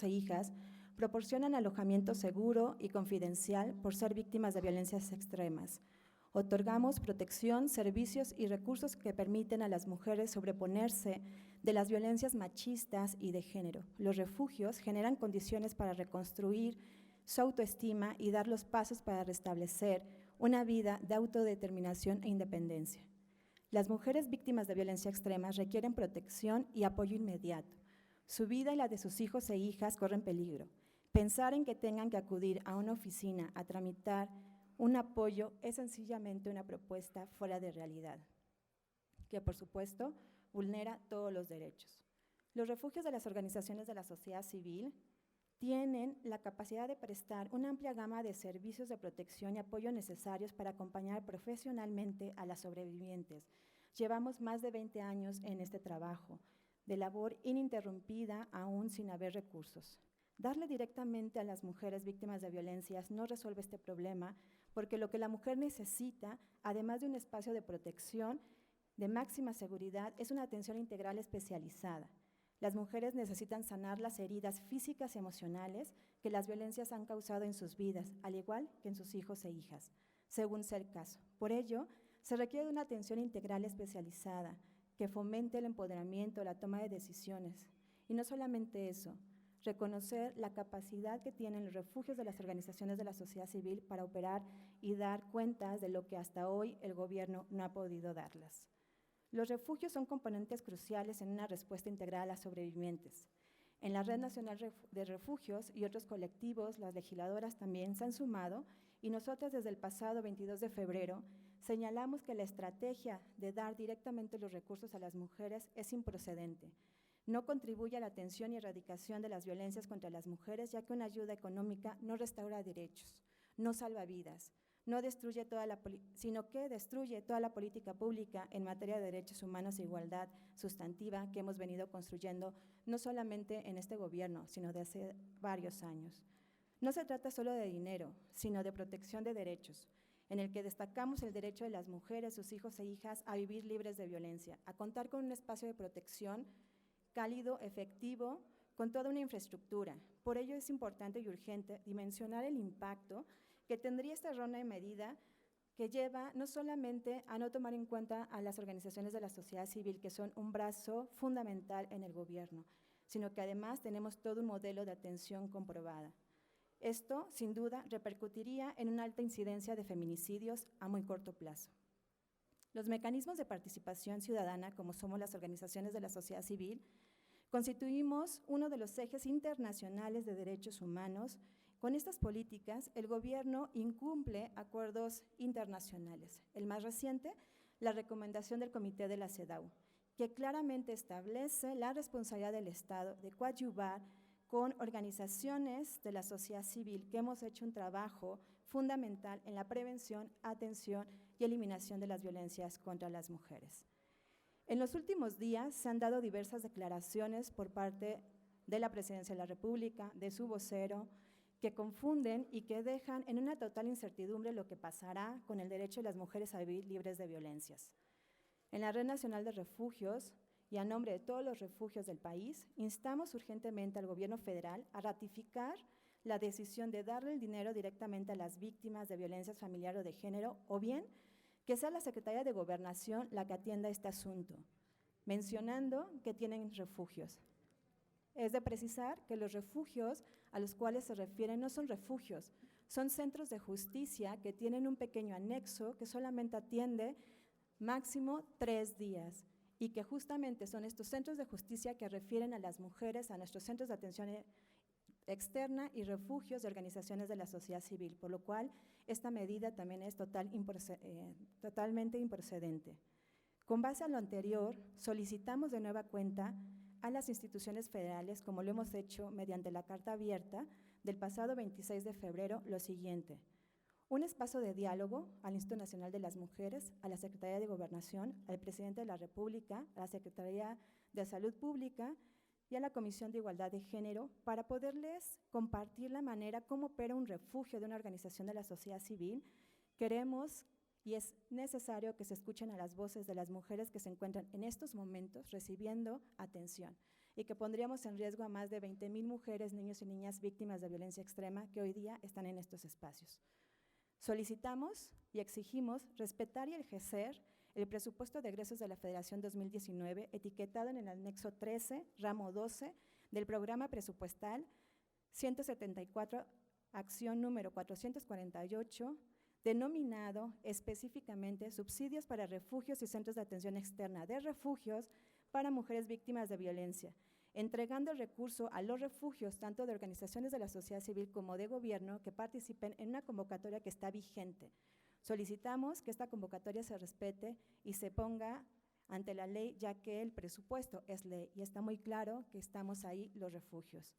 e hijas proporcionan alojamiento seguro y confidencial por ser víctimas de violencias extremas. Otorgamos protección, servicios y recursos que permiten a las mujeres sobreponerse de las violencias machistas y de género. Los refugios generan condiciones para reconstruir su autoestima y dar los pasos para restablecer una vida de autodeterminación e independencia. Las mujeres víctimas de violencia extrema requieren protección y apoyo inmediato. Su vida y la de sus hijos e hijas corren peligro. Pensar en que tengan que acudir a una oficina a tramitar un apoyo es sencillamente una propuesta fuera de realidad, que por supuesto vulnera todos los derechos. Los refugios de las organizaciones de la sociedad civil tienen la capacidad de prestar una amplia gama de servicios de protección y apoyo necesarios para acompañar profesionalmente a las sobrevivientes. Llevamos más de 20 años en este trabajo, de labor ininterrumpida aún sin haber recursos. Darle directamente a las mujeres víctimas de violencias no resuelve este problema, porque lo que la mujer necesita, además de un espacio de protección de máxima seguridad, es una atención integral especializada. Las mujeres necesitan sanar las heridas físicas y emocionales que las violencias han causado en sus vidas, al igual que en sus hijos e hijas, según sea el caso. Por ello, se requiere de una atención integral especializada que fomente el empoderamiento, la toma de decisiones. Y no solamente eso, reconocer la capacidad que tienen los refugios de las organizaciones de la sociedad civil para operar y dar cuentas de lo que hasta hoy el gobierno no ha podido darlas. Los refugios son componentes cruciales en una respuesta integral a las sobrevivientes. En la Red Nacional de Refugios y otros colectivos, las legisladoras también se han sumado y nosotras desde el pasado 22 de febrero señalamos que la estrategia de dar directamente los recursos a las mujeres es improcedente. No contribuye a la atención y erradicación de las violencias contra las mujeres, ya que una ayuda económica no restaura derechos, no salva vidas, no destruye sino que destruye toda la política pública en materia de derechos humanos e igualdad sustantiva que hemos venido construyendo no solamente en este gobierno, sino de hace varios años. No se trata solo de dinero, sino de protección de derechos, en el que destacamos el derecho de las mujeres, sus hijos e hijas a vivir libres de violencia, a contar con un espacio de protección cálido, efectivo, con toda una infraestructura. Por ello es importante y urgente dimensionar el impacto que tendría esta errónea medida que lleva no solamente a no tomar en cuenta a las organizaciones de la sociedad civil, que son un brazo fundamental en el gobierno, sino que además tenemos todo un modelo de atención comprobada. Esto, sin duda, repercutiría en una alta incidencia de feminicidios a muy corto plazo. Los mecanismos de participación ciudadana, como somos las organizaciones de la sociedad civil, constituimos uno de los ejes internacionales de derechos humanos. Con estas políticas, el gobierno incumple acuerdos internacionales. El más reciente, la recomendación del Comité de la CEDAW, que claramente establece la responsabilidad del Estado de coadyuvar con organizaciones de la sociedad civil que hemos hecho un trabajo fundamental en la prevención, atención y eliminación de las violencias contra las mujeres. En los últimos días se han dado diversas declaraciones por parte de la Presidencia de la República, de su vocero, que confunden y que dejan en una total incertidumbre lo que pasará con el derecho de las mujeres a vivir libres de violencias. En la Red Nacional de Refugios y a nombre de todos los refugios del país, instamos urgentemente al Gobierno federal a ratificar la decisión de darle el dinero directamente a las víctimas de violencia familiar o de género, o bien que sea la Secretaría de Gobernación la que atienda este asunto, mencionando que tienen refugios. Es de precisar que los refugios a los cuales se refieren no son refugios, son centros de justicia que tienen un pequeño anexo que solamente atiende máximo 3 días y que justamente son estos centros de justicia que refieren a las mujeres a nuestros centros de atención externa y refugios de organizaciones de la sociedad civil, por lo cual esta medida también es totalmente improcedente. Con base a lo anterior, solicitamos de nueva cuenta a las instituciones federales, como lo hemos hecho mediante la carta abierta del pasado 26 de febrero, lo siguiente: un espacio de diálogo al Instituto Nacional de las Mujeres, a la Secretaría de Gobernación, al Presidente de la República, a la Secretaría de Salud Pública y a la Comisión de Igualdad de Género para poderles compartir la manera como opera un refugio de una organización de la sociedad civil. Queremos y es necesario que se escuchen a las voces de las mujeres que se encuentran en estos momentos recibiendo atención. y que pondríamos en riesgo a más de 20,000 mujeres, niños y niñas víctimas de violencia extrema que hoy día están en estos espacios. Solicitamos y exigimos respetar y enriquecer el presupuesto de egresos de la Federación 2019, etiquetado en el anexo 13, ramo 12, del programa presupuestal 174, acción número 448, denominado específicamente Subsidios para Refugios y Centros de Atención Externa de Refugios para Mujeres Víctimas de Violencia, entregando el recurso a los refugios, tanto de organizaciones de la sociedad civil como de gobierno, que participen en una convocatoria que está vigente. Solicitamos que esta convocatoria se respete y se ponga ante la ley, ya que el presupuesto es ley y está muy claro que estamos ahí los refugios.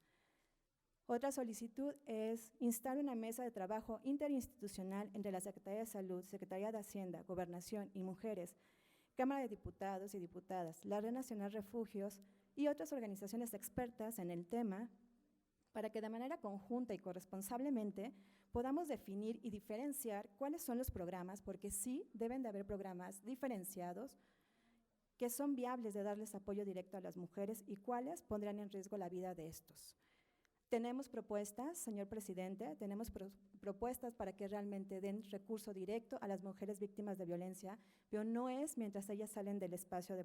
Otra solicitud es instar una mesa de trabajo interinstitucional entre la Secretaría de Salud, Secretaría de Hacienda, Gobernación y Mujeres, Cámara de Diputados y Diputadas, la Red Nacional Refugios y otras organizaciones expertas en el tema, para que de manera conjunta y corresponsablemente podamos definir y diferenciar cuáles son los programas, porque sí deben de haber programas diferenciados que son viables de darles apoyo directo a las mujeres y cuáles pondrán en riesgo la vida de estos. Tenemos propuestas, señor presidente, tenemos propuestas para que realmente den recurso directo a las mujeres víctimas de violencia, pero no es mientras ellas salen del espacio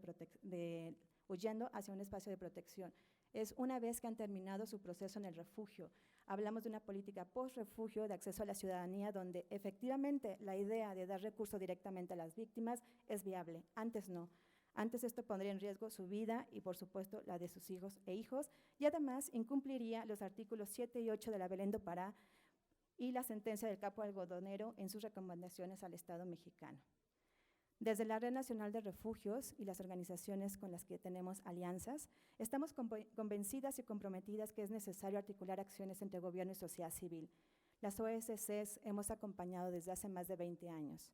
huyendo hacia un espacio de protección. Es una vez que han terminado su proceso en el refugio. Hablamos de una política post-refugio de acceso a la ciudadanía donde efectivamente la idea de dar recurso directamente a las víctimas es viable, antes no. Antes esto pondría en riesgo su vida y, por supuesto, la de sus hijos e hijos, y además incumpliría los artículos 7 y 8 de la Belén do Pará y la sentencia del Capo Algodonero en sus recomendaciones al Estado mexicano. Desde la Red Nacional de Refugios y las organizaciones con las que tenemos alianzas, estamos convencidas y comprometidas que es necesario articular acciones entre gobierno y sociedad civil. Las OSCs hemos acompañado desde hace más de 20 años.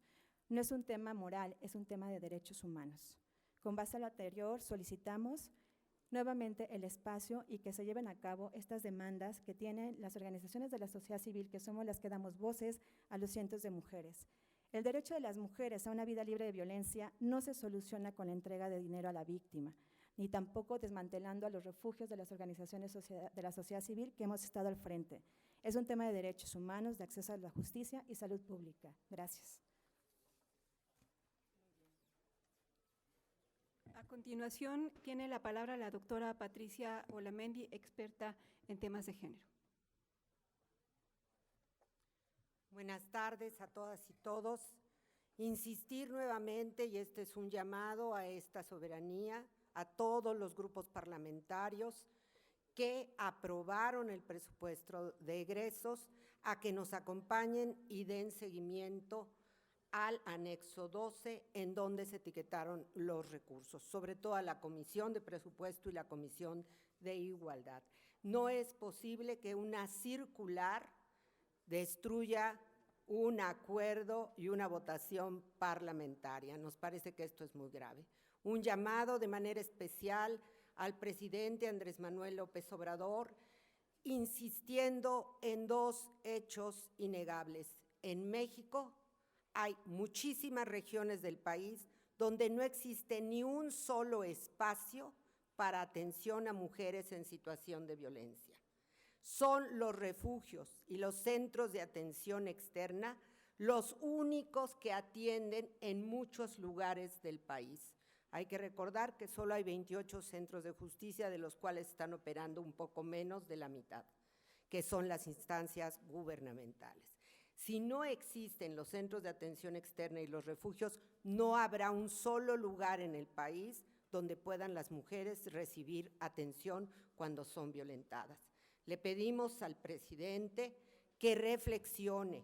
No es un tema moral, es un tema de derechos humanos. Con base a lo anterior, solicitamos nuevamente el espacio y que se lleven a cabo estas demandas que tienen las organizaciones de la sociedad civil, que somos las que damos voces a los cientos de mujeres. El derecho de las mujeres a una vida libre de violencia no se soluciona con la entrega de dinero a la víctima, ni tampoco desmantelando a los refugios de las organizaciones de la sociedad civil que hemos estado al frente. Es un tema de derechos humanos, de acceso a la justicia y salud pública. Gracias. A continuación, tiene la palabra la doctora Patricia Olamendi, experta en temas de género. Buenas tardes a todas y todos. Insistir nuevamente, y este es un llamado a esta soberanía, a todos los grupos parlamentarios que aprobaron el presupuesto de egresos, a que nos acompañen y den seguimiento al anexo 12, en donde se etiquetaron los recursos, sobre todo a la Comisión de Presupuesto y la Comisión de Igualdad. No es posible que una circular destruya un acuerdo y una votación parlamentaria. Nos parece que esto es muy grave. Un llamado de manera especial al presidente Andrés Manuel López Obrador, insistiendo en dos hechos innegables. En México hay muchísimas regiones del país donde no existe ni un solo espacio para atención a mujeres en situación de violencia. Son los refugios y los centros de atención externa los únicos que atienden en muchos lugares del país. Hay que recordar que solo hay 28 centros de justicia, de los cuales están operando un poco menos de la mitad, que son las instancias gubernamentales. Si no existen los centros de atención externa y los refugios, no habrá un solo lugar en el país donde puedan las mujeres recibir atención cuando son violentadas. Le pedimos al presidente que reflexione,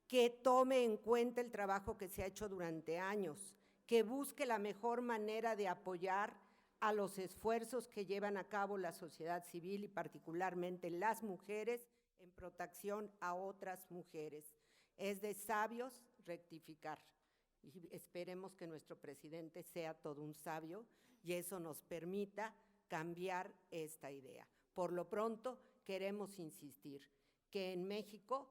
que tome en cuenta el trabajo que se ha hecho durante años, que busque la mejor manera de apoyar a los esfuerzos que llevan a cabo la sociedad civil y particularmente las mujeres en protección a otras mujeres. Es de sabios rectificar y esperemos que nuestro presidente sea todo un sabio y eso nos permita cambiar esta idea. Por lo pronto, queremos insistir que en México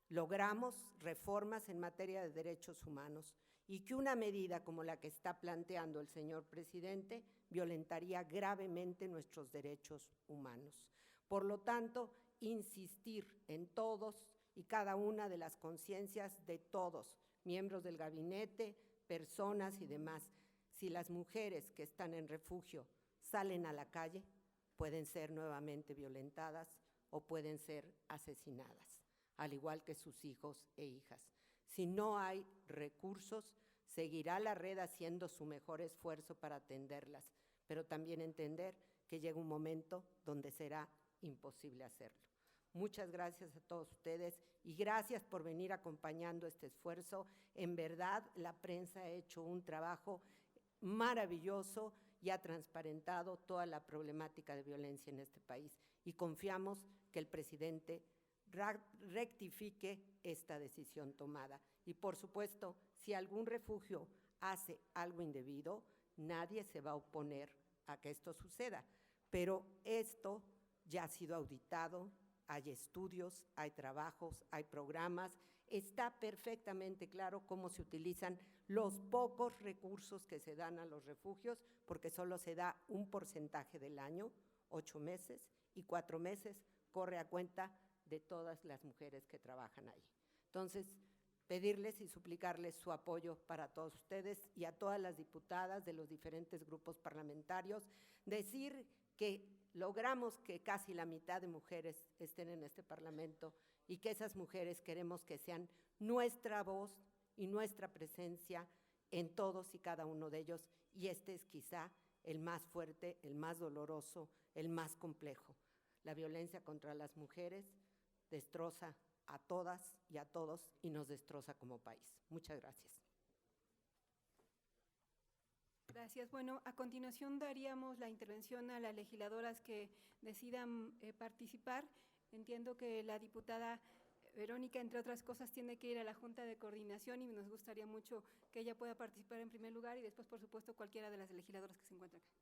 logramos reformas en materia de derechos humanos y que una medida como la que está planteando el señor presidente violentaría gravemente nuestros derechos humanos. Por lo tanto, insistir en todos y cada una de las conciencias de todos, miembros del gabinete, personas y demás. Si las mujeres que están en refugio salen a la calle, pueden ser nuevamente violentadas o pueden ser asesinadas, al igual que sus hijos e hijas. Si no hay recursos, seguirá la red haciendo su mejor esfuerzo para atenderlas, pero también entender que llega un momento donde será imposible hacerlo. Muchas gracias a todos ustedes y gracias por venir acompañando este esfuerzo. En verdad, la prensa ha hecho un trabajo maravilloso y ha transparentado toda la problemática de violencia en este país. Y confiamos que el presidente rectifique esta decisión tomada. Y por supuesto, si algún refugio hace algo indebido, nadie se va a oponer a que esto suceda. Pero esto ya ha sido auditado, hay estudios, hay trabajos, hay programas, está perfectamente claro cómo se utilizan los pocos recursos que se dan a los refugios, porque solo se da un porcentaje del año, 8 meses, y 4 meses corre a cuenta de todas las mujeres que trabajan ahí. Entonces, pedirles y suplicarles su apoyo para todos ustedes y a todas las diputadas de los diferentes grupos parlamentarios, decir que logramos que casi la mitad de mujeres estén en este Parlamento y que esas mujeres queremos que sean nuestra voz y nuestra presencia en todos y cada uno de ellos, y este es quizá el más fuerte, el más doloroso, el más complejo. La violencia contra las mujeres destroza a todas y a todos y nos destroza como país. Muchas gracias. Gracias. Bueno, a continuación daríamos la intervención a las legisladoras que decidan participar. Entiendo que la diputada Verónica, entre otras cosas, tiene que ir a la Junta de Coordinación y nos gustaría mucho que ella pueda participar en primer lugar y después, por supuesto, cualquiera de las legisladoras que se encuentran acá.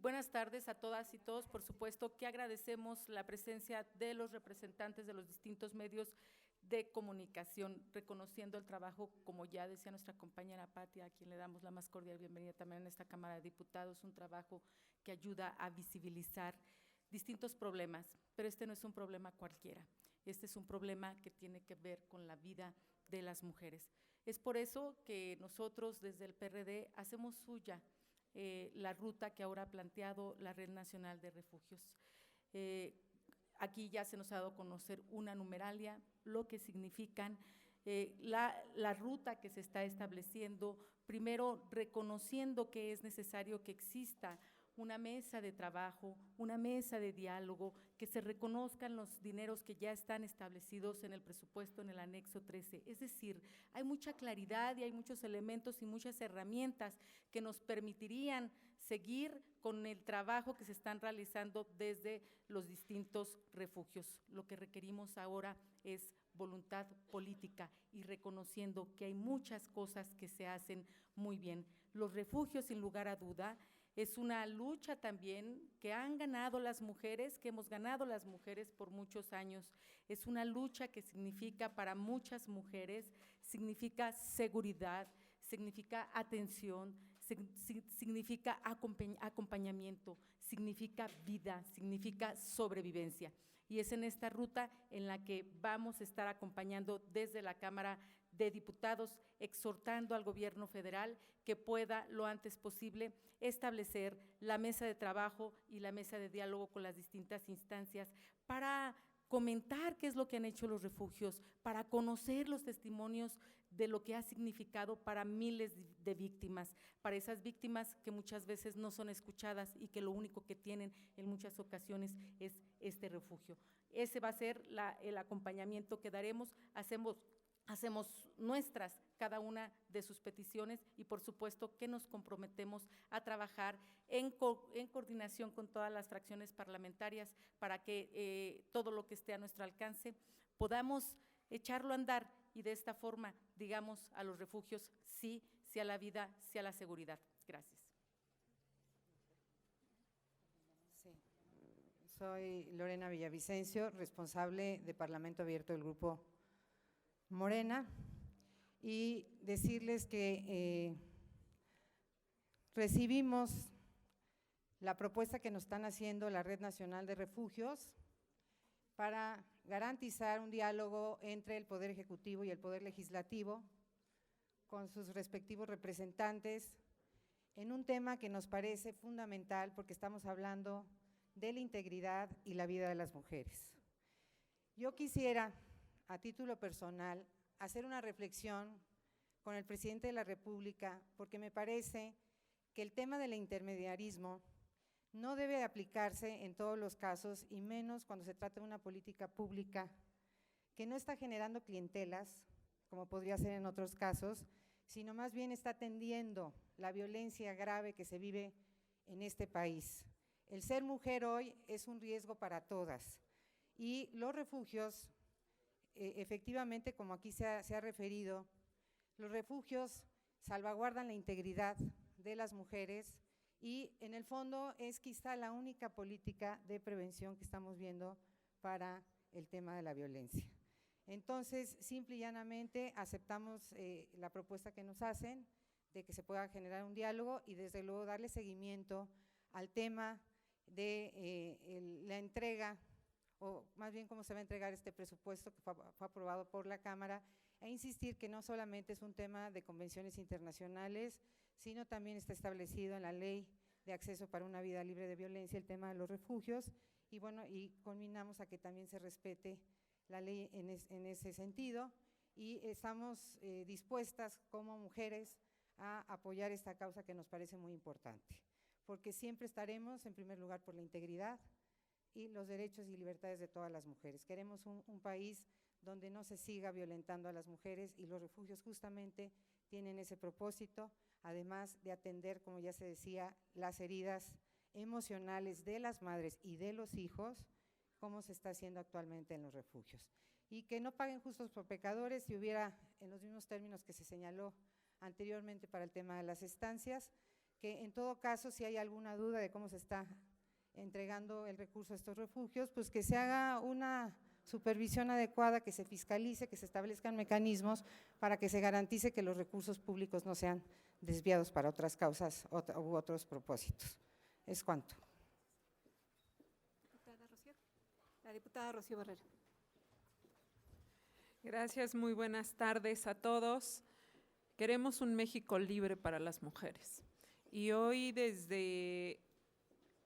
Buenas tardes a todas y todos. Por supuesto que agradecemos la presencia de los representantes de los distintos medios de comunicación, reconociendo el trabajo, como ya decía nuestra compañera Patia, a quien le damos la más cordial bienvenida también en esta Cámara de Diputados, un trabajo que ayuda a visibilizar distintos problemas, pero este no es un problema cualquiera, este es un problema que tiene que ver con la vida de las mujeres. Es por eso que nosotros desde el PRD hacemos suya la ruta que ahora ha planteado la Red Nacional de Refugios. Aquí ya se nos ha dado a conocer una numeralia, lo que significan la ruta que se está estableciendo, primero reconociendo que es necesario que exista una mesa de trabajo, una mesa de diálogo, que se reconozcan los dineros que ya están establecidos en el presupuesto en el anexo 13. Es decir, hay mucha claridad y hay muchos elementos y muchas herramientas que nos permitirían seguir con el trabajo que se están realizando desde los distintos refugios. Lo que requerimos ahora es voluntad política y reconociendo que hay muchas cosas que se hacen muy bien. Los refugios, sin lugar a duda, es una lucha también que han ganado las mujeres, que hemos ganado las mujeres por muchos años. Es una lucha que significa para muchas mujeres, significa seguridad, significa atención, significa acompañamiento, significa vida, significa sobrevivencia. Y es en esta ruta en la que vamos a estar acompañando desde la Cámara de Diputados, exhortando al gobierno federal que pueda lo antes posible establecer la mesa de trabajo y la mesa de diálogo con las distintas instancias para comentar qué es lo que han hecho los refugios, para conocer los testimonios de lo que ha significado para miles de víctimas, para esas víctimas que muchas veces no son escuchadas y que lo único que tienen en muchas ocasiones es este refugio. Ese va a ser el acompañamiento que daremos. Hacemos nuestras cada una de sus peticiones y por supuesto que nos comprometemos a trabajar en coordinación con todas las fracciones parlamentarias para que todo lo que esté a nuestro alcance podamos echarlo a andar y de esta forma digamos a los refugios sí, sí a la vida, sí a la seguridad. Gracias. Sí. Soy Lorena Villavicencio, responsable de Parlamento Abierto del Grupo Morena, y decirles que recibimos la propuesta que nos están haciendo la Red Nacional de Refugios para garantizar un diálogo entre el Poder Ejecutivo y el Poder Legislativo con sus respectivos representantes en un tema que nos parece fundamental porque estamos hablando de la integridad y la vida de las mujeres. Yo quisiera, a título personal, hacer una reflexión con el presidente de la República porque me parece que el tema del intermediarismo no debe aplicarse en todos los casos y menos cuando se trata de una política pública que no está generando clientelas, como podría ser en otros casos, sino más bien está atendiendo la violencia grave que se vive en este país. El ser mujer hoy es un riesgo para todas y los refugios, efectivamente, como aquí se ha referido, los refugios salvaguardan la integridad de las mujeres y en el fondo es quizá la única política de prevención que estamos viendo para el tema de la violencia. Entonces, simple y llanamente aceptamos la propuesta que nos hacen de que se pueda generar un diálogo y desde luego darle seguimiento al tema de la entrega, o más bien cómo se va a entregar este presupuesto que fue aprobado por la Cámara, e insistir que no solamente es un tema de convenciones internacionales, sino también está establecido en la Ley de Acceso para una Vida Libre de Violencia el tema de los refugios, y bueno, y conminamos a que también se respete la ley en ese sentido, y estamos dispuestas como mujeres a apoyar esta causa que nos parece muy importante, porque siempre estaremos en primer lugar por la integridad y los derechos y libertades de todas las mujeres. Queremos un país donde no se siga violentando a las mujeres y los refugios justamente tienen ese propósito, además de atender, como ya se decía, las heridas emocionales de las madres y de los hijos, como se está haciendo actualmente en los refugios. Y que no paguen justos por pecadores, si hubiera, en los mismos términos que se señaló anteriormente para el tema de las estancias, que en todo caso, si hay alguna duda de cómo se está entregando el recurso a estos refugios, pues que se haga una supervisión adecuada, que se fiscalice, que se establezcan mecanismos para que se garantice que los recursos públicos no sean desviados para otras causas u otros propósitos. Es cuanto. La diputada Rocío Barrera. Gracias, muy buenas tardes a todos. Queremos un México libre para las mujeres. Y hoy desde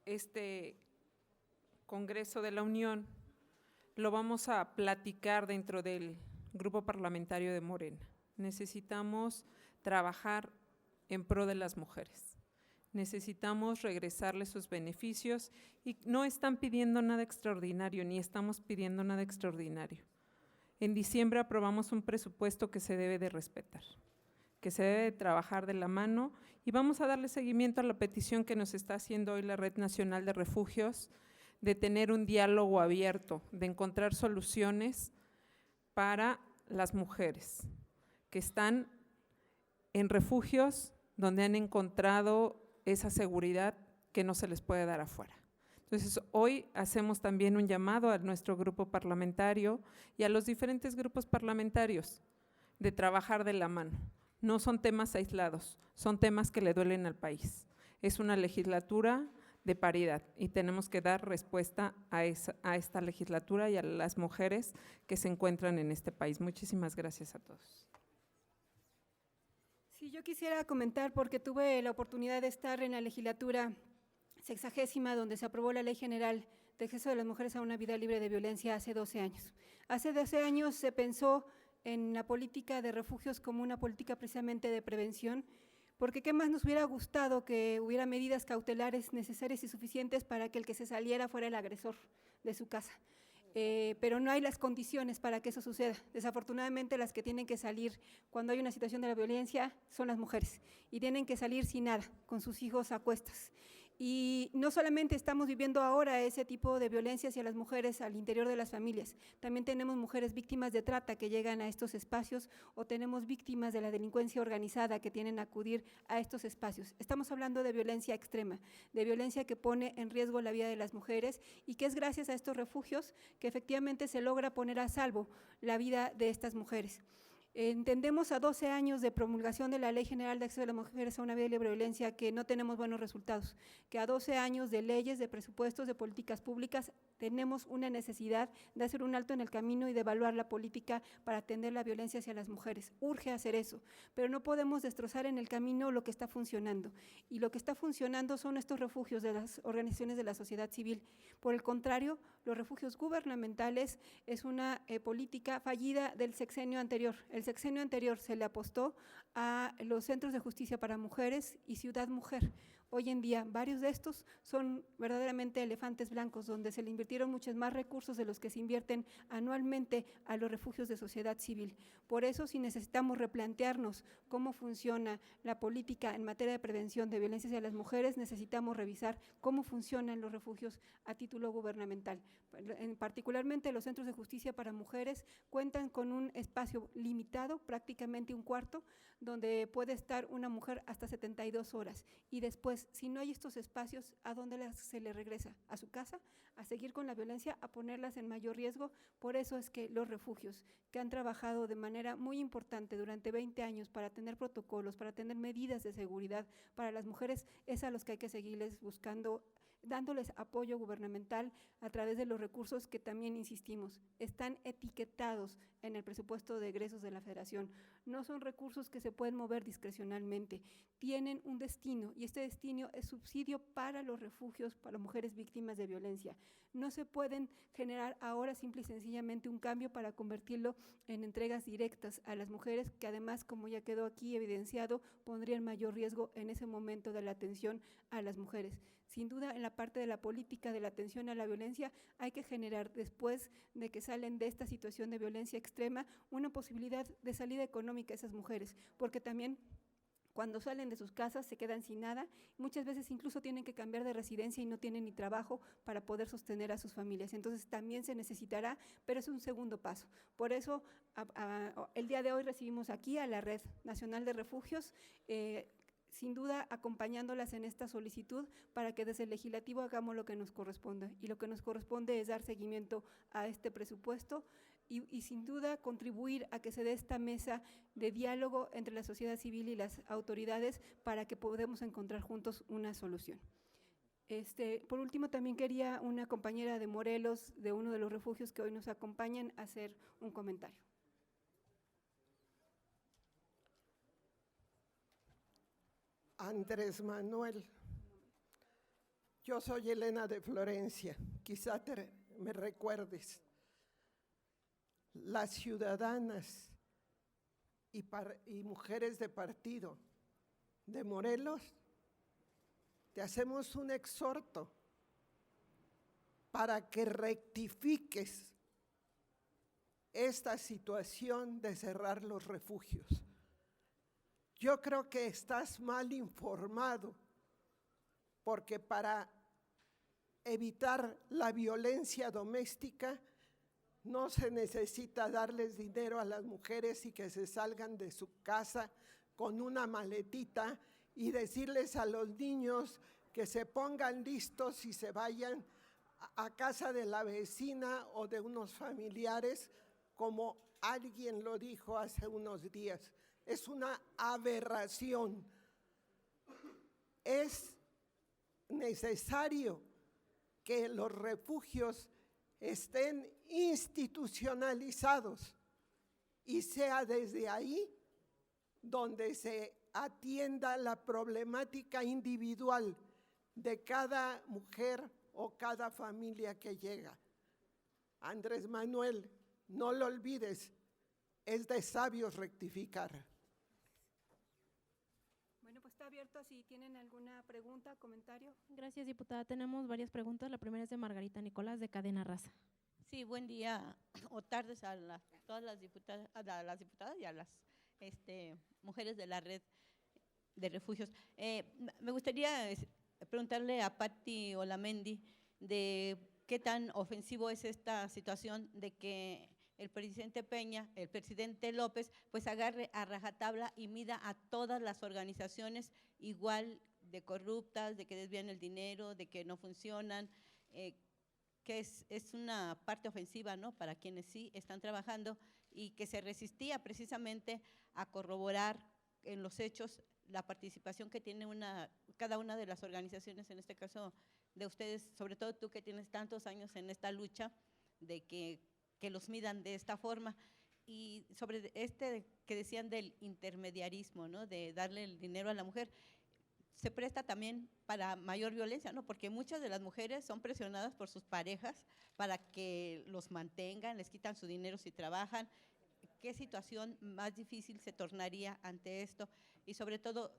este Congreso de la Unión lo vamos a platicar dentro del Grupo Parlamentario de Morena. Necesitamos trabajar en pro de las mujeres. Necesitamos regresarles sus beneficios y no están pidiendo nada extraordinario, ni estamos pidiendo nada extraordinario. En diciembre aprobamos un presupuesto que se debe de respetar, que se debe de trabajar de la mano y vamos a darle seguimiento a la petición que nos está haciendo hoy la Red Nacional de Refugios de tener un diálogo abierto, de encontrar soluciones para las mujeres que están en refugios donde han encontrado esa seguridad que no se les puede dar afuera. Entonces, hoy hacemos también un llamado a nuestro grupo parlamentario y a los diferentes grupos parlamentarios de trabajar de la mano. No son temas aislados, son temas que le duelen al país. Es una legislatura de paridad y tenemos que dar respuesta a esta legislatura y a las mujeres que se encuentran en este país. Muchísimas gracias a todos. Sí, yo quisiera comentar porque tuve la oportunidad de estar en la legislatura 60ª, donde se aprobó la Ley General de Acceso de las Mujeres a una Vida Libre de Violencia hace 12 años. Hace 12 años se pensó en la política de refugios como una política precisamente de prevención, porque qué más nos hubiera gustado que hubiera medidas cautelares necesarias y suficientes para que el que se saliera fuera el agresor de su casa. Pero no hay las condiciones para que eso suceda. Desafortunadamente, las que tienen que salir cuando hay una situación de la violencia son las mujeres y tienen que salir sin nada, con sus hijos a cuestas. Y no solamente estamos viviendo ahora ese tipo de violencia hacia las mujeres al interior de las familias, también tenemos mujeres víctimas de trata que llegan a estos espacios o tenemos víctimas de la delincuencia organizada que tienen que acudir a estos espacios. Estamos hablando de violencia extrema, de violencia que pone en riesgo la vida de las mujeres y que es gracias a estos refugios que efectivamente se logra poner a salvo la vida de estas mujeres. Entendemos a 12 años de promulgación de la Ley General de Acceso de las Mujeres a una Vida Libre de Violencia que no tenemos buenos resultados, que a 12 años de leyes, de presupuestos, de políticas públicas, tenemos una necesidad de hacer un alto en el camino y de evaluar la política para atender la violencia hacia las mujeres. Urge hacer eso, pero no podemos destrozar en el camino lo que está funcionando. Y lo que está funcionando son estos refugios de las organizaciones de la sociedad civil. Por el contrario, los refugios gubernamentales es una política fallida del sexenio anterior. El sexenio anterior se le apostó a los centros de justicia para mujeres y Ciudad Mujer. Hoy en día, varios de estos son verdaderamente elefantes blancos, donde se le invirtieron muchos más recursos de los que se invierten anualmente a los refugios de sociedad civil. Por eso, si necesitamos replantearnos cómo funciona la política en materia de prevención de violencia hacia las mujeres, necesitamos revisar cómo funcionan los refugios a título gubernamental. Particularmente los centros de justicia para mujeres cuentan con un espacio limitado, prácticamente un cuarto, donde puede estar una mujer hasta 72 horas. Y después, si no hay estos espacios, ¿a dónde se le regresa? ¿A su casa? ¿A seguir con la violencia? ¿A ponerlas en mayor riesgo? Por eso es que los refugios, que han trabajado de manera muy importante durante 20 años para tener protocolos, para tener medidas de seguridad para las mujeres, es a los que hay que seguirles buscando, dándoles apoyo gubernamental a través de los recursos que también, insistimos, están etiquetados en el presupuesto de egresos de la Federación. No son recursos que se pueden mover discrecionalmente, tienen un destino y este destino es subsidio para los refugios para mujeres víctimas de violencia. No se pueden generar ahora simple y sencillamente un cambio para convertirlo en entregas directas a las mujeres que además, como ya quedó aquí evidenciado, pondrían mayor riesgo en ese momento de la atención a las mujeres. Sin duda, en la parte de la política de la atención a la violencia hay que generar, después de que salen de esta situación de violencia extrema, una posibilidad de salida económica a esas mujeres, porque también cuando salen de sus casas se quedan sin nada, muchas veces incluso tienen que cambiar de residencia y no tienen ni trabajo para poder sostener a sus familias. Entonces también se necesitará, pero es un segundo paso. Por eso el día de hoy recibimos aquí a la Red Nacional de Refugios, sin duda acompañándolas en esta solicitud para que desde el legislativo hagamos lo que nos corresponde. Y lo que nos corresponde es dar seguimiento a este presupuesto y sin duda contribuir a que se dé esta mesa de diálogo entre la sociedad civil y las autoridades para que podamos encontrar juntos una solución. Por último, también quería una compañera de Morelos, de uno de los refugios que hoy nos acompañan, hacer un comentario. Andrés Manuel, yo soy Elena de Florencia, quizá me recuerdes. Las ciudadanas y mujeres de partido de Morelos, te hacemos un exhorto para que rectifiques esta situación de cerrar los refugios. Yo creo que estás mal informado, porque para evitar la violencia doméstica no se necesita darles dinero a las mujeres y que se salgan de su casa con una maletita y decirles a los niños que se pongan listos y se vayan a casa de la vecina o de unos familiares, como alguien lo dijo hace unos días. Es una aberración. Es necesario que los refugios estén institucionalizados y sea desde ahí donde se atienda la problemática individual de cada mujer o cada familia que llega. Andrés Manuel, no lo olvides, es de sabios rectificar. Bueno, pues está abierto si tienen alguna pregunta, comentario. Gracias, diputada. Tenemos varias preguntas. La primera es de Margarita Nicolás, de Cadena Raza. Sí, buen día o tardes a todas las diputadas, y a las mujeres de la red de refugios. Me gustaría preguntarle a Patti Olamendi de qué tan ofensivo es esta situación de que el presidente Peña, el presidente López, pues agarre a rajatabla y mida a todas las organizaciones igual de corruptas, de que desvían el dinero, de que no funcionan, que es una parte ofensiva, ¿no?, para quienes sí están trabajando, y que se resistía precisamente a corroborar en los hechos la participación que tiene cada una de las organizaciones, en este caso de ustedes, sobre todo tú que tienes tantos años en esta lucha, de que los midan de esta forma. Y sobre que decían del intermediarismo, ¿no?, de darle el dinero a la mujer, se presta también para mayor violencia, ¿no?, porque muchas de las mujeres son presionadas por sus parejas para que los mantengan, les quitan su dinero si trabajan. ¿Qué situación más difícil se tornaría ante esto? Y sobre todo,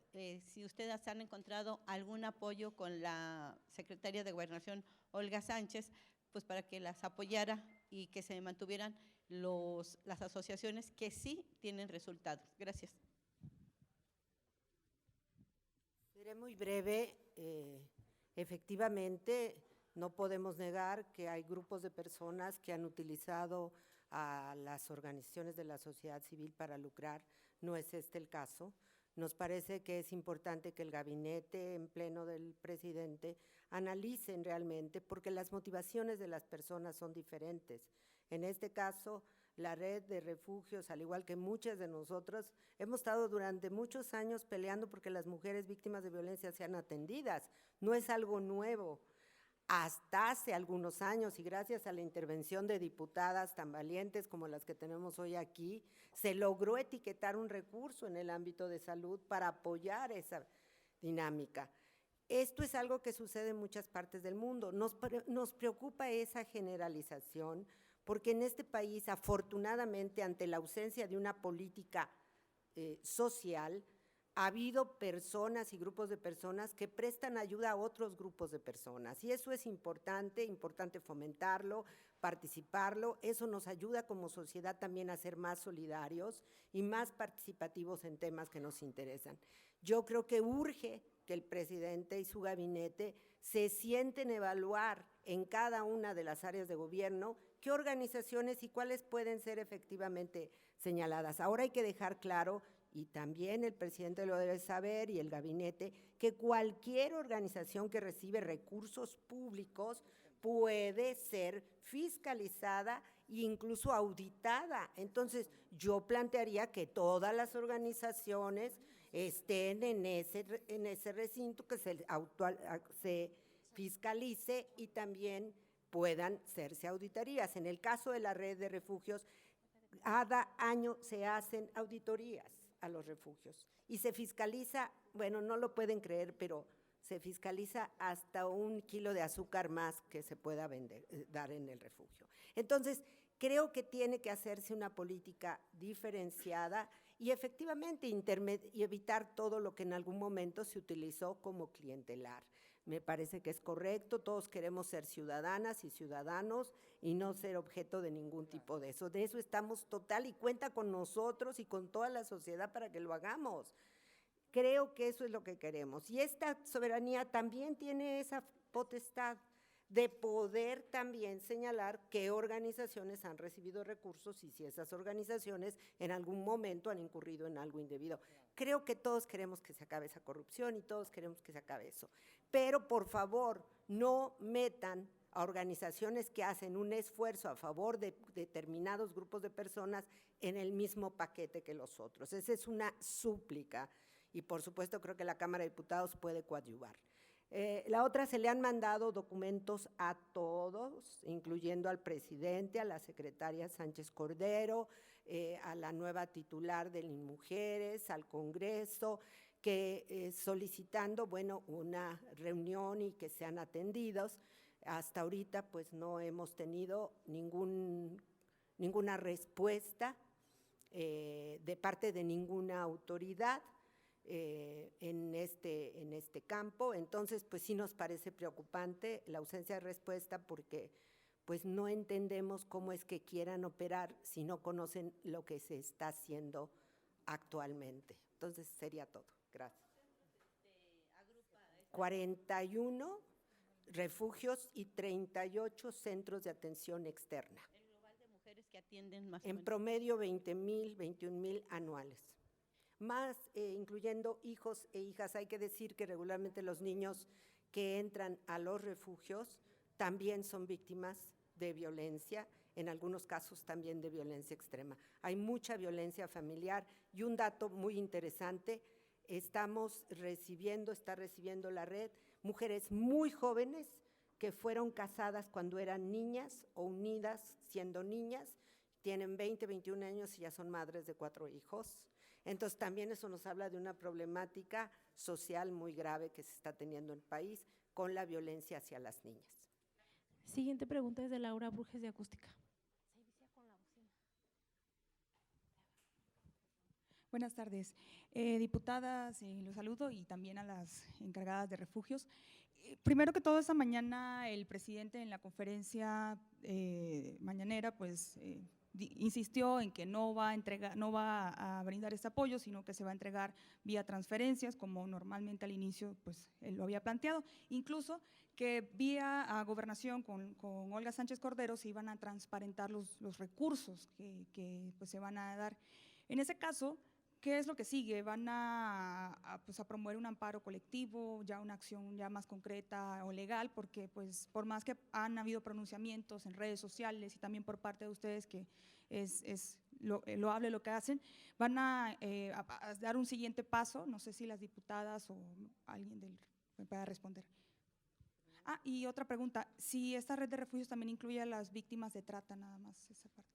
si ustedes han encontrado algún apoyo con la secretaria de Gobernación, Olga Sánchez, pues para que las apoyara y que se mantuvieran las asociaciones que sí tienen resultados. Gracias. Seré muy breve. Efectivamente, no podemos negar que hay grupos de personas que han utilizado a las organizaciones de la sociedad civil para lucrar. No es este el caso. Nos parece que es importante que el gabinete en pleno del presidente analicen realmente, porque las motivaciones de las personas son diferentes. En este caso, la red de refugios, al igual que muchas de nosotros, hemos estado durante muchos años peleando porque las mujeres víctimas de violencia sean atendidas. No es algo nuevo. Hasta hace algunos años, y gracias a la intervención de diputadas tan valientes como las que tenemos hoy aquí, se logró etiquetar un recurso en el ámbito de salud para apoyar esa dinámica. Esto es algo que sucede en muchas partes del mundo. Nos preocupa esa generalización, porque en este país, afortunadamente, ante la ausencia de una política social, ha habido personas y grupos de personas que prestan ayuda a otros grupos de personas, y eso es importante fomentarlo, participarlo. Eso nos ayuda como sociedad también a ser más solidarios y más participativos en temas que nos interesan. Yo creo que urge que el presidente y su gabinete se sienten a evaluar en cada una de las áreas de gobierno qué organizaciones y cuáles pueden ser efectivamente señaladas. Ahora hay que dejar claro, y también el presidente lo debe saber y el gabinete, que cualquier organización que recibe recursos públicos puede ser fiscalizada e incluso auditada. Entonces, yo plantearía que todas las organizaciones estén en ese recinto, que se fiscalice y también puedan hacerse auditorías. En el caso de la red de refugios, cada año se hacen auditorías a los refugios y se fiscaliza, bueno, no lo pueden creer, pero se fiscaliza hasta 1 kilo de azúcar más que se pueda dar en el refugio. Entonces, creo que tiene que hacerse una política diferenciada y efectivamente y evitar todo lo que en algún momento se utilizó como clientelar. Me parece que es correcto, todos queremos ser ciudadanas y ciudadanos y no ser objeto de ningún tipo de eso. De eso estamos total, y cuenta con nosotros y con toda la sociedad para que lo hagamos. Creo que eso es lo que queremos. Y esta soberanía también tiene esa potestad de poder también señalar qué organizaciones han recibido recursos y si esas organizaciones en algún momento han incurrido en algo indebido. Creo que todos queremos que se acabe esa corrupción y todos queremos que se acabe eso. Pero, por favor, no metan a organizaciones que hacen un esfuerzo a favor de determinados grupos de personas en el mismo paquete que los otros. Esa es una súplica y, por supuesto, creo que la Cámara de Diputados puede coadyuvar. La otra, se le han mandado documentos a todos, incluyendo al presidente, a la secretaria Sánchez Cordero, a la nueva titular del INMujeres, al Congreso, que solicitando, bueno, una reunión y que sean atendidos. Hasta ahorita, pues, no hemos tenido ninguna respuesta de parte de ninguna autoridad en este campo. Entonces, pues sí nos parece preocupante la ausencia de respuesta, porque pues no entendemos cómo es que quieran operar si no conocen lo que se está haciendo actualmente. Entonces, sería todo. Gracias. 41 refugios y 38 centros de atención externa. El global de mujeres que atienden más o En menos. promedio 20,000, 21,000 anuales. Más incluyendo hijos e hijas. Hay que decir que regularmente los niños que entran a los refugios también son víctimas de violencia, en algunos casos también de violencia extrema. Hay mucha violencia familiar y un dato muy interesante, está recibiendo la red mujeres muy jóvenes que fueron casadas cuando eran niñas o unidas siendo niñas, tienen 20, 21 años y ya son madres de 4 hijos. Entonces también eso nos habla de una problemática social muy grave que se está teniendo en el país con la violencia hacia las niñas. Siguiente pregunta es de Laura Brujes de Acústica. Buenas tardes. Diputadas, los saludo y también a las encargadas de refugios. Primero que todo, esta mañana el presidente en la conferencia mañanera pues insistió en que no va a brindar este apoyo, sino que se va a entregar vía transferencias, como normalmente al inicio pues él lo había planteado. Incluso que vía a Gobernación con Olga Sánchez Cordero se iban a transparentar los recursos que pues, se van a dar. En ese caso, ¿qué es lo que sigue? ¿Van pues, a promover un amparo colectivo, ya una acción ya más concreta o legal? Porque pues, por más que han habido pronunciamientos en redes sociales y también por parte de ustedes que es loable lo que hacen, ¿van a dar un siguiente paso? No sé si las diputadas o alguien me pueda responder. Y otra pregunta, si esta red de refugios también incluye a las víctimas de trata, nada más esa parte.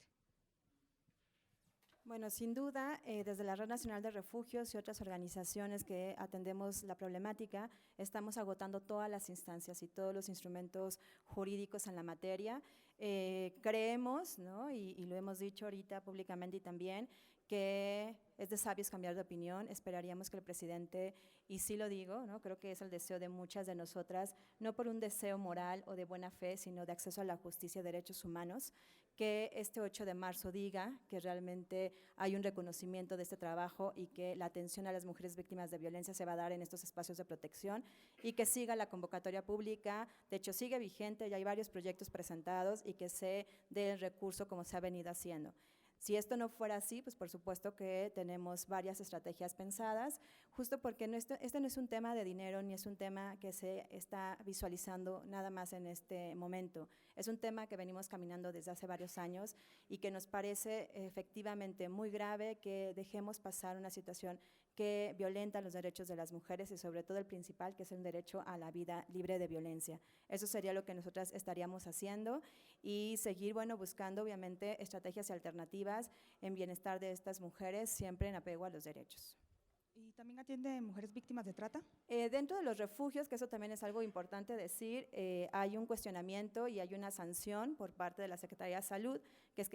Bueno, sin duda, desde la Red Nacional de Refugios y otras organizaciones que atendemos la problemática, estamos agotando todas las instancias y todos los instrumentos jurídicos en la materia. Creemos, ¿no? y lo hemos dicho ahorita públicamente y también, que es de sabios cambiar de opinión. Esperaríamos que el presidente, y sí lo digo, ¿no? Creo que es el deseo de muchas de nosotras, no por un deseo moral o de buena fe, sino de acceso a la justicia y derechos humanos, que este 8 de marzo diga que realmente hay un reconocimiento de este trabajo y que la atención a las mujeres víctimas de violencia se va a dar en estos espacios de protección y que siga la convocatoria pública. De hecho, sigue vigente, ya hay varios proyectos presentados y que se dé el recurso como se ha venido haciendo. Si esto no fuera así, pues por supuesto que tenemos varias estrategias pensadas, justo porque este no es un tema de dinero ni es un tema que se está visualizando nada más en este momento. Es un tema que venimos caminando desde hace varios años y que nos parece efectivamente muy grave que dejemos pasar una situación que violenta los derechos de las mujeres y sobre todo el principal, que es el derecho a la vida libre de violencia. Eso sería lo que nosotras estaríamos haciendo y seguir, bueno, buscando obviamente estrategias y alternativas en bienestar de estas mujeres, siempre en apego a los derechos. ¿Y también atiende mujeres víctimas de trata? Dentro de los refugios, que eso también es algo importante decir, hay un cuestionamiento y hay una sanción por parte de la Secretaría de Salud, que es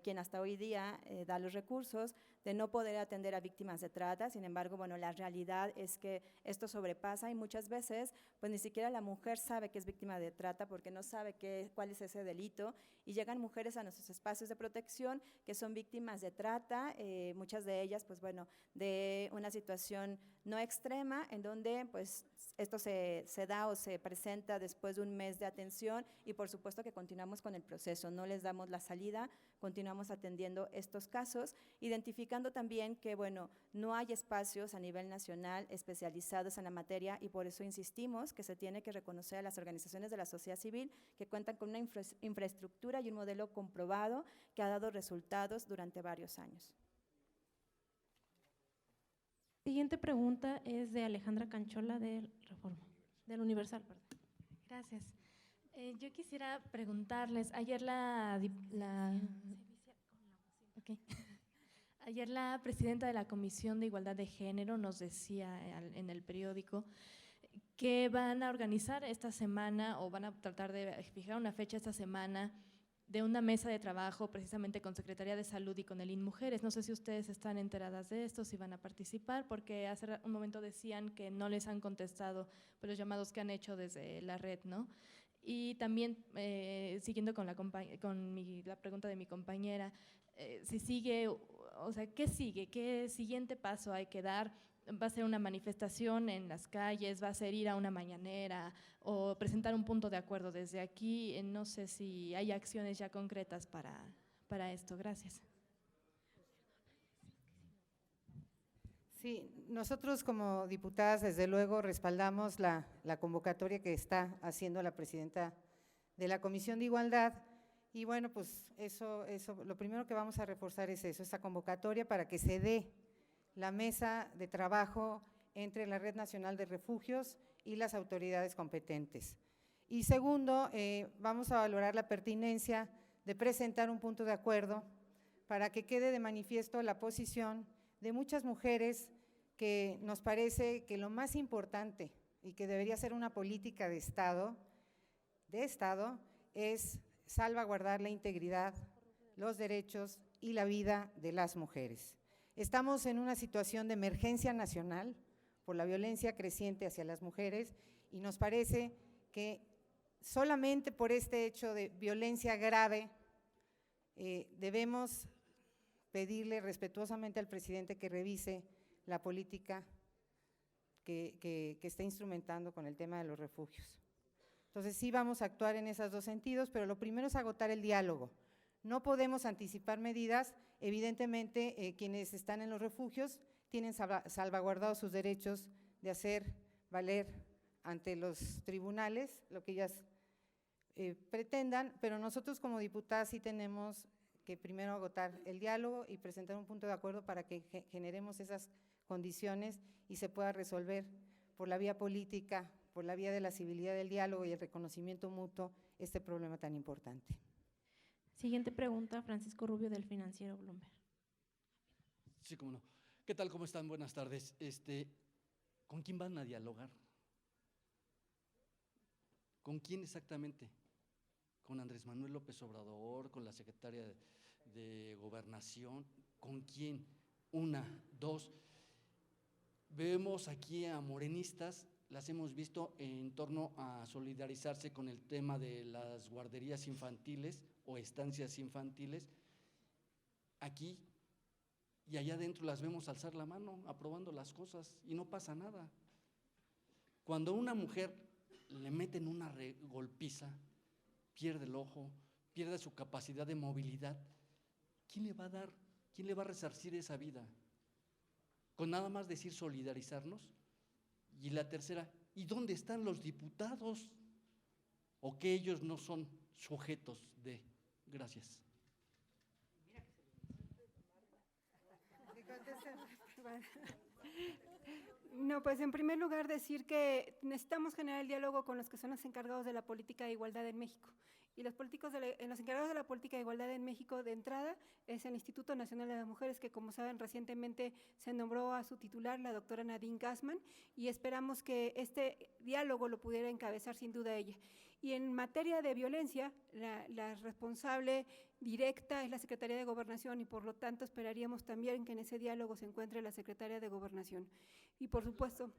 quien hasta hoy día da los recursos de no poder atender a víctimas de trata. Sin embargo, bueno, la realidad es que esto sobrepasa y muchas veces pues ni siquiera la mujer sabe que es víctima de trata porque no sabe cuál es ese delito y llegan mujeres a nuestros espacios de protección que son víctimas de trata, muchas de ellas pues bueno, de una situación no extrema en donde pues esto se da o se presenta después de un mes de atención y por supuesto que continuamos con el proceso, no les damos la salida, continuamos atendiendo estos casos, identificando también que bueno, no hay espacios a nivel nacional especializados en la materia y por eso insistimos que se tiene que reconocer a las organizaciones de la sociedad civil que cuentan con una infraestructura y un modelo comprobado que ha dado resultados durante varios años. Siguiente pregunta es de Alejandra Canchola del Reforma, del Universal, perdón. Gracias. Yo quisiera preguntarles, ayer ayer la presidenta de la Comisión de Igualdad de Género nos decía en el periódico que van a organizar esta semana o van a tratar de fijar una fecha esta semana de una mesa de trabajo precisamente con Secretaría de Salud y con el INMujeres. No sé si ustedes están enteradas de esto, si van a participar, porque hace un momento decían que no les han contestado por los llamados que han hecho desde la red, ¿no? Y también, siguiendo con la pregunta de mi compañera, si sigue, o sea, ¿qué sigue? ¿Qué siguiente paso hay que dar? va a ser una manifestación en las calles, va a ser ir a una mañanera o presentar un punto de acuerdo desde aquí. No sé si hay acciones ya concretas para esto. Gracias. Sí, nosotros como diputadas desde luego respaldamos la convocatoria que está haciendo la presidenta de la Comisión de Igualdad y bueno, pues eso lo primero que vamos a reforzar es eso, esa convocatoria para que se dé la mesa de trabajo entre la Red Nacional de Refugios y las autoridades competentes. Y segundo, vamos a valorar la pertinencia de presentar un punto de acuerdo para que quede de manifiesto la posición de muchas mujeres que nos parece que lo más importante y que debería ser una política de Estado es salvaguardar la integridad, los derechos y la vida de las mujeres. Estamos en una situación de emergencia nacional por la violencia creciente hacia las mujeres y nos parece que solamente por este hecho de violencia grave debemos pedirle respetuosamente al presidente que revise la política que está instrumentando con el tema de los refugios. Entonces sí vamos a actuar en esos dos sentidos, pero lo primero es agotar el diálogo. No podemos anticipar medidas, evidentemente quienes están en los refugios tienen salvaguardados sus derechos de hacer valer ante los tribunales lo que ellas pretendan, pero nosotros como diputadas sí tenemos que primero agotar el diálogo y presentar un punto de acuerdo para que generemos esas condiciones y se pueda resolver por la vía política, por la vía de la civilidad del diálogo y el reconocimiento mutuo este problema tan importante. Siguiente pregunta, Francisco Rubio del Financiero Bloomberg. Sí, cómo no. ¿Qué tal? ¿Cómo están? Buenas tardes. ¿Con quién van a dialogar? ¿Con quién exactamente? ¿Con Andrés Manuel López Obrador? ¿Con la secretaria de Gobernación? ¿Con quién? Una, dos. Vemos aquí a morenistas, las hemos visto en torno a solidarizarse con el tema de las guarderías infantiles o estancias infantiles. Aquí y allá adentro las vemos alzar la mano, aprobando las cosas y no pasa nada. Cuando a una mujer le meten una golpiza, pierde el ojo, pierde su capacidad de movilidad, ¿quién le va a dar, quién le va a resarcir esa vida? Con nada más decir solidarizarnos. Y la tercera, ¿y dónde están los diputados? ¿O que ellos no son sujetos de? Gracias. No, pues en primer lugar decir que necesitamos generar el diálogo con los que son los encargados de la política de igualdad en México. Y los encargados de la política de igualdad en México de entrada es el Instituto Nacional de las Mujeres, que como saben recientemente se nombró a su titular, la doctora Nadine Gassman, y esperamos que este diálogo lo pudiera encabezar sin duda ella. Y en materia de violencia, la responsable directa es la Secretaría de Gobernación y por lo tanto esperaríamos también que en ese diálogo se encuentre la Secretaria de Gobernación. Y por supuesto…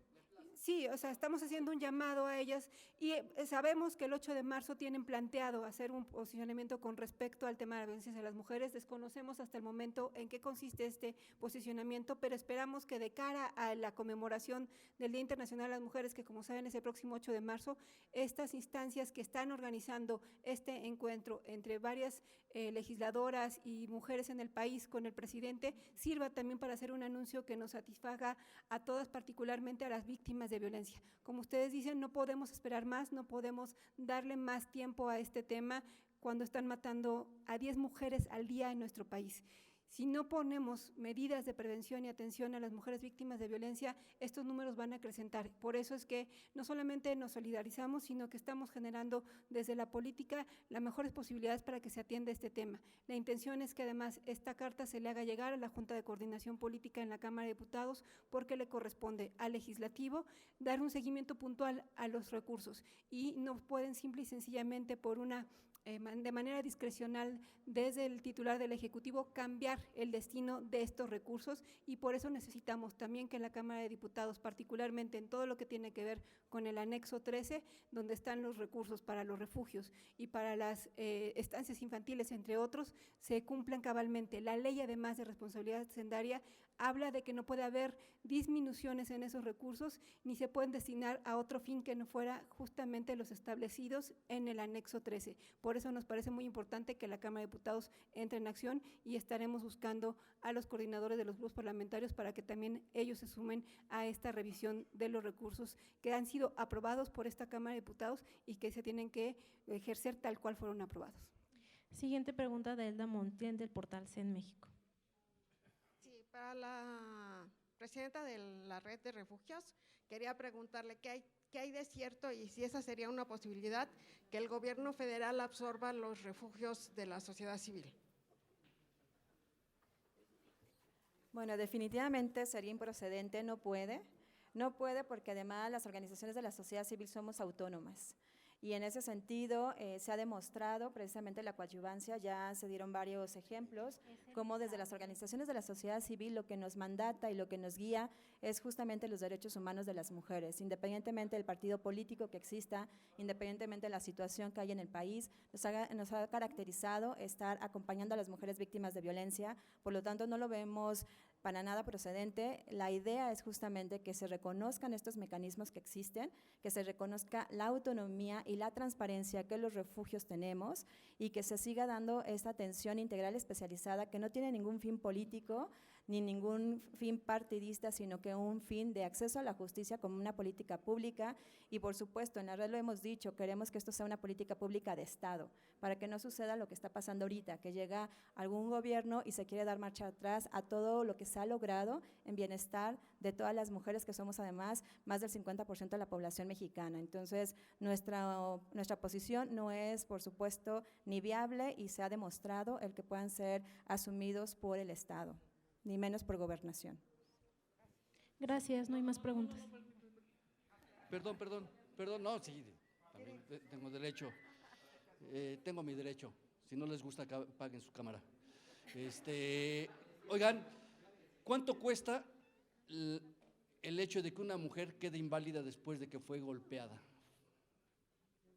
Sí, o sea, estamos haciendo un llamado a ellas y sabemos que el 8 de marzo tienen planteado hacer un posicionamiento con respecto al tema de la violencia hacia las mujeres. Desconocemos hasta el momento en qué consiste este posicionamiento, pero esperamos que de cara a la conmemoración del Día Internacional de las Mujeres, que como saben es el próximo 8 de marzo, estas instancias que están organizando este encuentro entre varias legisladoras y mujeres en el país con el presidente, sirva también para hacer un anuncio que nos satisfaga a todas, particularmente a las víctimas de violencia. Como ustedes dicen, no podemos esperar más, no podemos darle más tiempo a este tema cuando están matando a 10 mujeres al día en nuestro país. Si no ponemos medidas de prevención y atención a las mujeres víctimas de violencia, estos números van a acrecentar. Por eso es que no solamente nos solidarizamos, sino que estamos generando desde la política las mejores posibilidades para que se atienda este tema. La intención es que además esta carta se le haga llegar a la Junta de Coordinación Política en la Cámara de Diputados, porque le corresponde al legislativo dar un seguimiento puntual a los recursos y no pueden simple y sencillamente por una de manera discrecional desde el titular del Ejecutivo cambiar el destino de estos recursos, y por eso necesitamos también que en la Cámara de Diputados, particularmente en todo lo que tiene que ver con el anexo 13, donde están los recursos para los refugios y para las estancias infantiles, entre otros, se cumplan cabalmente. La ley, además de responsabilidad hacendaria, habla de que no puede haber disminuciones en esos recursos ni se pueden destinar a otro fin que no fuera justamente los establecidos en el anexo 13. Por eso nos parece muy importante que la Cámara de Diputados entre en acción, y estaremos buscando a los coordinadores de los grupos parlamentarios para que también ellos se sumen a esta revisión de los recursos que han sido aprobados por esta Cámara de Diputados y que se tienen que ejercer tal cual fueron aprobados. Siguiente pregunta de Elda Montiel del portal CEN México. Sí, para la presidenta de la Red de Refugios, quería preguntarle qué hay de cierto y si esa sería una posibilidad que el gobierno federal absorba los refugios de la sociedad civil. Bueno, definitivamente sería improcedente, no puede porque además las organizaciones de la sociedad civil somos autónomas. Y en ese sentido se ha demostrado precisamente la coadyuvancia, ya se dieron varios ejemplos, como desde las organizaciones de la sociedad civil lo que nos mandata y lo que nos guía es justamente los derechos humanos de las mujeres, independientemente del partido político que exista, independientemente de la situación que hay en el país, nos ha caracterizado estar acompañando a las mujeres víctimas de violencia, por lo tanto no lo vemos para nada procedente. La idea es justamente que se reconozcan estos mecanismos que existen, que se reconozca la autonomía y la transparencia que los refugios tenemos y que se siga dando esta atención integral especializada que no tiene ningún fin político ni ningún fin partidista, sino que un fin de acceso a la justicia como una política pública. Y por supuesto, en la red lo hemos dicho, queremos que esto sea una política pública de Estado, para que no suceda lo que está pasando ahorita, que llega algún gobierno y se quiere dar marcha atrás a todo lo que se ha logrado en bienestar de todas las mujeres, que somos además más del 50% de la población mexicana. Entonces, nuestra posición no es, por supuesto, ni viable, y se ha demostrado el que puedan ser asumidos por el Estado, ni menos por gobernación. Gracias, no hay más preguntas. Perdón, no, sí, también tengo derecho, tengo mi derecho. Si no les gusta, apaguen su cámara. Oigan, ¿cuánto cuesta el hecho de que una mujer quede inválida después de que fue golpeada?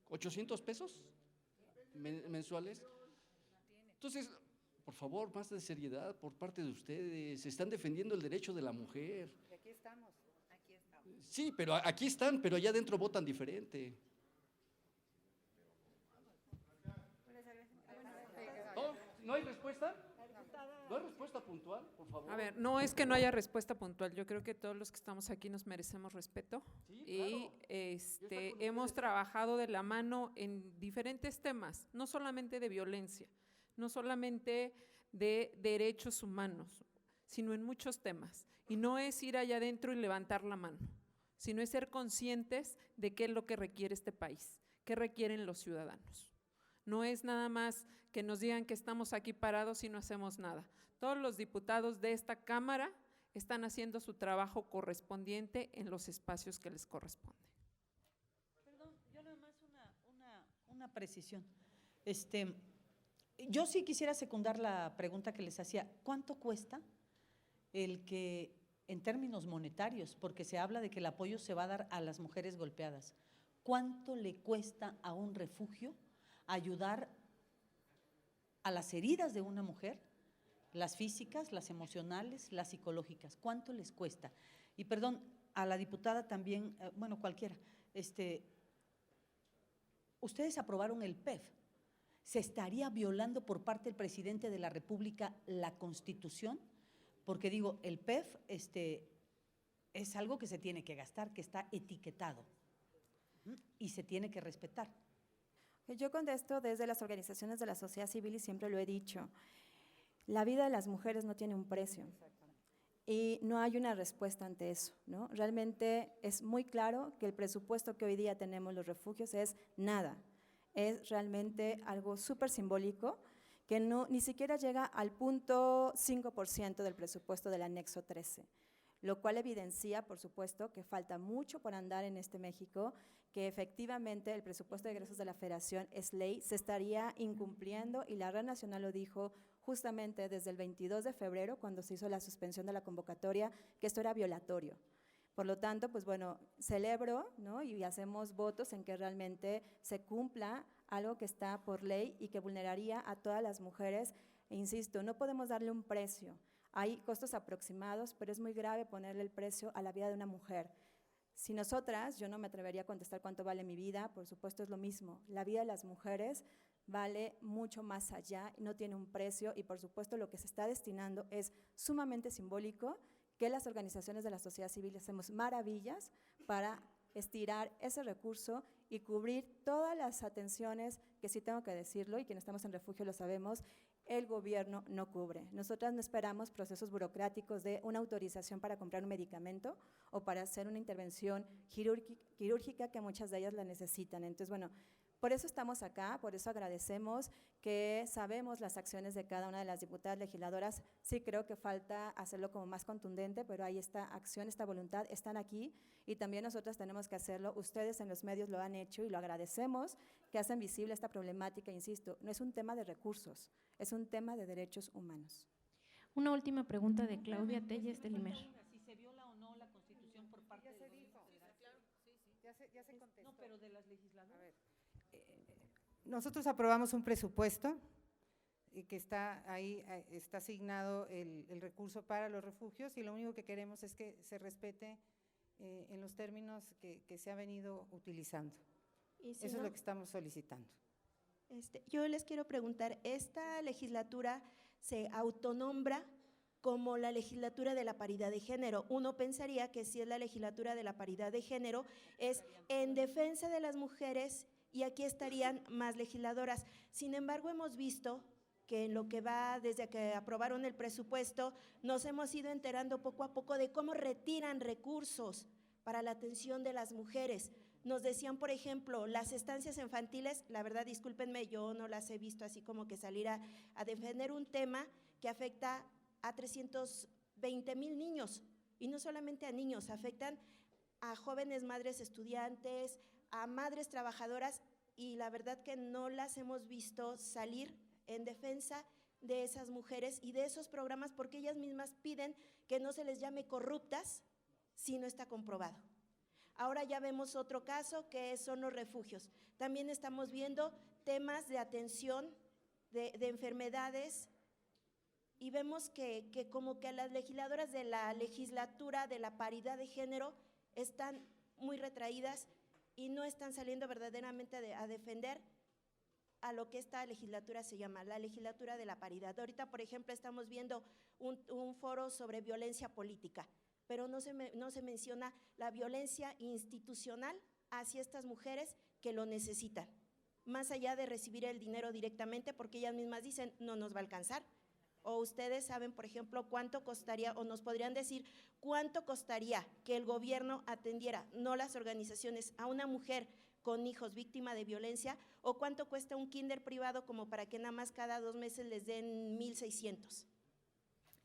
¿800 pesos mensuales? Entonces, por favor, más de seriedad por parte de ustedes. Están defendiendo el derecho de la mujer. Aquí estamos. Sí, pero aquí están, pero allá adentro votan diferente. ¿No hay respuesta? ¿No hay respuesta puntual, por favor? A ver, no es que no haya respuesta puntual. Yo creo que todos los que estamos aquí nos merecemos respeto. Sí, y claro. hemos trabajado de la mano en diferentes temas, no solamente de violencia, no solamente de derechos humanos, sino en muchos temas. Y no es ir allá adentro y levantar la mano, sino es ser conscientes de qué es lo que requiere este país, qué requieren los ciudadanos. No es nada más que nos digan que estamos aquí parados y no hacemos nada. Todos los diputados de esta Cámara están haciendo su trabajo correspondiente en los espacios que les corresponde. Perdón, yo nada más una precisión. Yo sí quisiera secundar la pregunta que les hacía. ¿Cuánto cuesta el que, en términos monetarios, porque se habla de que el apoyo se va a dar a las mujeres golpeadas, cuánto le cuesta a un refugio ayudar a las heridas de una mujer, las físicas, las emocionales, las psicológicas? ¿Cuánto les cuesta? Y perdón, a la diputada también, bueno, cualquiera, ustedes aprobaron el PEF. ¿Se estaría violando por parte del presidente de la República la Constitución? Porque digo, el PEF es algo que se tiene que gastar, que está etiquetado y se tiene que respetar. Yo contesto desde las organizaciones de la sociedad civil y siempre lo he dicho, la vida de las mujeres no tiene un precio y no hay una respuesta ante eso, ¿no? Realmente es muy claro que el presupuesto que hoy día tenemos los refugios es nada, es realmente algo súper simbólico que ni siquiera llega al 0.5% del presupuesto del anexo 13. lo cual evidencia, por supuesto, que falta mucho por andar en este México, que efectivamente el presupuesto de egresos de la Federación es ley, se estaría incumpliendo, y la Red Nacional lo dijo justamente desde el 22 de febrero, cuando se hizo la suspensión de la convocatoria, que esto era violatorio. Por lo tanto, pues bueno, celebro, ¿no?, y hacemos votos en que realmente se cumpla algo que está por ley y que vulneraría a todas las mujeres. E insisto, no podemos darle un precio. Hay costos aproximados, pero es muy grave ponerle el precio a la vida de una mujer. Si nosotras, yo no me atrevería a contestar cuánto vale mi vida, por supuesto es lo mismo. La vida de las mujeres vale mucho más allá, no tiene un precio, y por supuesto lo que se está destinando es sumamente simbólico, que las organizaciones de la sociedad civil hacemos maravillas para estirar ese recurso y cubrir todas las atenciones que, sí tengo que decirlo, y quienes estamos en refugio lo sabemos, el gobierno no cubre. Nosotras no esperamos procesos burocráticos de una autorización para comprar un medicamento o para hacer una intervención quirúrgica que muchas de ellas la necesitan. Entonces, bueno, por eso estamos acá, por eso agradecemos que sabemos las acciones de cada una de las diputadas legisladoras. Sí creo que falta hacerlo como más contundente, pero ahí esta acción, esta voluntad, están aquí, y también nosotras tenemos que hacerlo. Ustedes en los medios lo han hecho y lo agradecemos, que hacen visible esta problemática. Insisto, no es un tema de recursos, es un tema de derechos humanos. Una última pregunta de Claudia Telles del IMER. Si se viola o no la Constitución por parte del gobierno federal. Ya se contestó. No, pero de las legisladoras. Nosotros aprobamos un presupuesto que está ahí, está asignado el recurso para los refugios, y lo único que queremos es que se respete en los términos que se ha venido utilizando. Y si Eso no, es lo que estamos solicitando. yo les quiero preguntar, ¿esta legislatura se autonombra como la legislatura de la paridad de género? Uno pensaría que si es la legislatura de la paridad de género, es en defensa de las mujeres, y aquí estarían más legisladoras. Sin embargo, hemos visto que en lo que va desde que aprobaron el presupuesto, nos hemos ido enterando poco a poco de cómo retiran recursos para la atención de las mujeres. Nos decían, por ejemplo, las estancias infantiles, la verdad, discúlpenme, yo no las he visto así como que salir a defender un tema que afecta a 320,000 niños, y no solamente a niños, afectan a jóvenes madres estudiantes, a madres trabajadoras, y la verdad que no las hemos visto salir en defensa de esas mujeres y de esos programas, porque ellas mismas piden que no se les llame corruptas si no está comprobado. Ahora ya vemos otro caso que son los refugios. También estamos viendo temas de atención de enfermedades, y vemos que como que las legisladoras de la legislatura de la paridad de género están muy retraídas y no están saliendo verdaderamente a defender a lo que esta legislatura se llama, la legislatura de la paridad. Ahorita, por ejemplo, estamos viendo un foro sobre violencia política, pero no se menciona la violencia institucional hacia estas mujeres que lo necesitan, más allá de recibir el dinero directamente, porque ellas mismas dicen, no nos va a alcanzar. O ustedes saben, por ejemplo, cuánto costaría, o nos podrían decir cuánto costaría que el gobierno atendiera, no las organizaciones, a una mujer con hijos víctima de violencia, o cuánto cuesta un kinder privado como para que nada más cada 2 meses les den 1,600.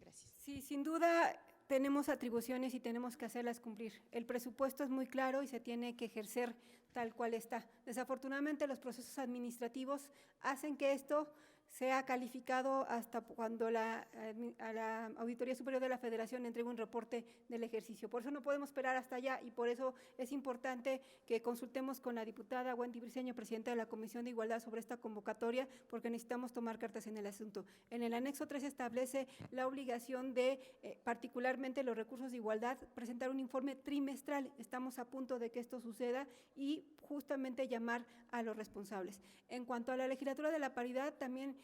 Gracias. Sí, sin duda tenemos atribuciones y tenemos que hacerlas cumplir. El presupuesto es muy claro y se tiene que ejercer tal cual está. Desafortunadamente, los procesos administrativos hacen que esto sea calificado hasta cuando a la Auditoría Superior de la Federación entregue un reporte del ejercicio. Por eso no podemos esperar hasta allá, y por eso es importante que consultemos con la diputada Wendy Briceño, presidenta de la Comisión de Igualdad, sobre esta convocatoria, porque necesitamos tomar cartas en el asunto. En el anexo 3 se establece la obligación de, particularmente los recursos de igualdad, presentar un informe trimestral. Estamos a punto de que esto suceda y justamente llamar a los responsables. En cuanto a la legislatura de la paridad, también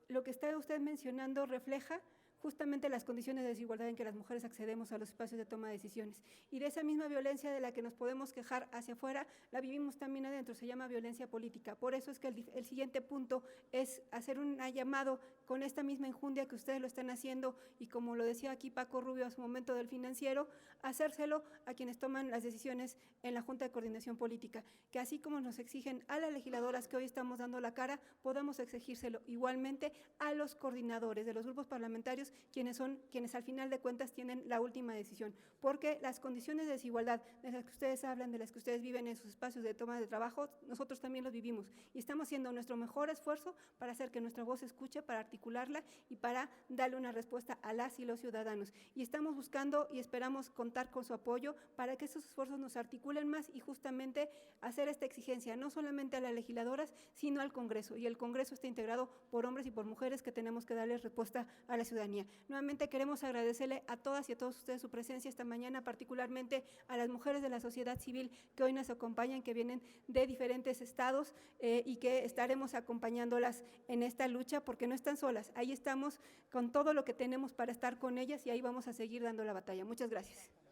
lo que está usted mencionando refleja justamente las condiciones de desigualdad en que las mujeres accedemos a los espacios de toma de decisiones. Y de esa misma violencia de la que nos podemos quejar hacia afuera, la vivimos también adentro, se llama violencia política. Por eso es que el siguiente punto es hacer un llamado con esta misma enjundia que ustedes lo están haciendo, y como lo decía aquí Paco Rubio a su momento del financiero, hacérselo a quienes toman las decisiones en la Junta de Coordinación Política, que así como nos exigen a las legisladoras que hoy estamos dando la cara, podamos exigírselo igualmente a los coordinadores de los grupos parlamentarios quienes al final de cuentas tienen la última decisión, porque las condiciones de desigualdad de las que ustedes hablan, de las que ustedes viven en sus espacios de toma de trabajo, nosotros también los vivimos y estamos haciendo nuestro mejor esfuerzo para hacer que nuestra voz se escuche, para articularla y para darle una respuesta a las y los ciudadanos. Y estamos buscando y esperamos contar con su apoyo para que esos esfuerzos nos articulen más y justamente hacer esta exigencia, no solamente a las legisladoras, sino al Congreso. Y el Congreso está integrado por hombres y por mujeres que tenemos que darles respuesta a la ciudadanía. Nuevamente queremos agradecerle a todas y a todos ustedes su presencia esta mañana, particularmente a las mujeres de la sociedad civil que hoy nos acompañan, que vienen de diferentes estados y que estaremos acompañándolas en esta lucha porque no están solas. Ahí estamos con todo lo que tenemos para estar con ellas y ahí vamos a seguir dando la batalla. Muchas gracias.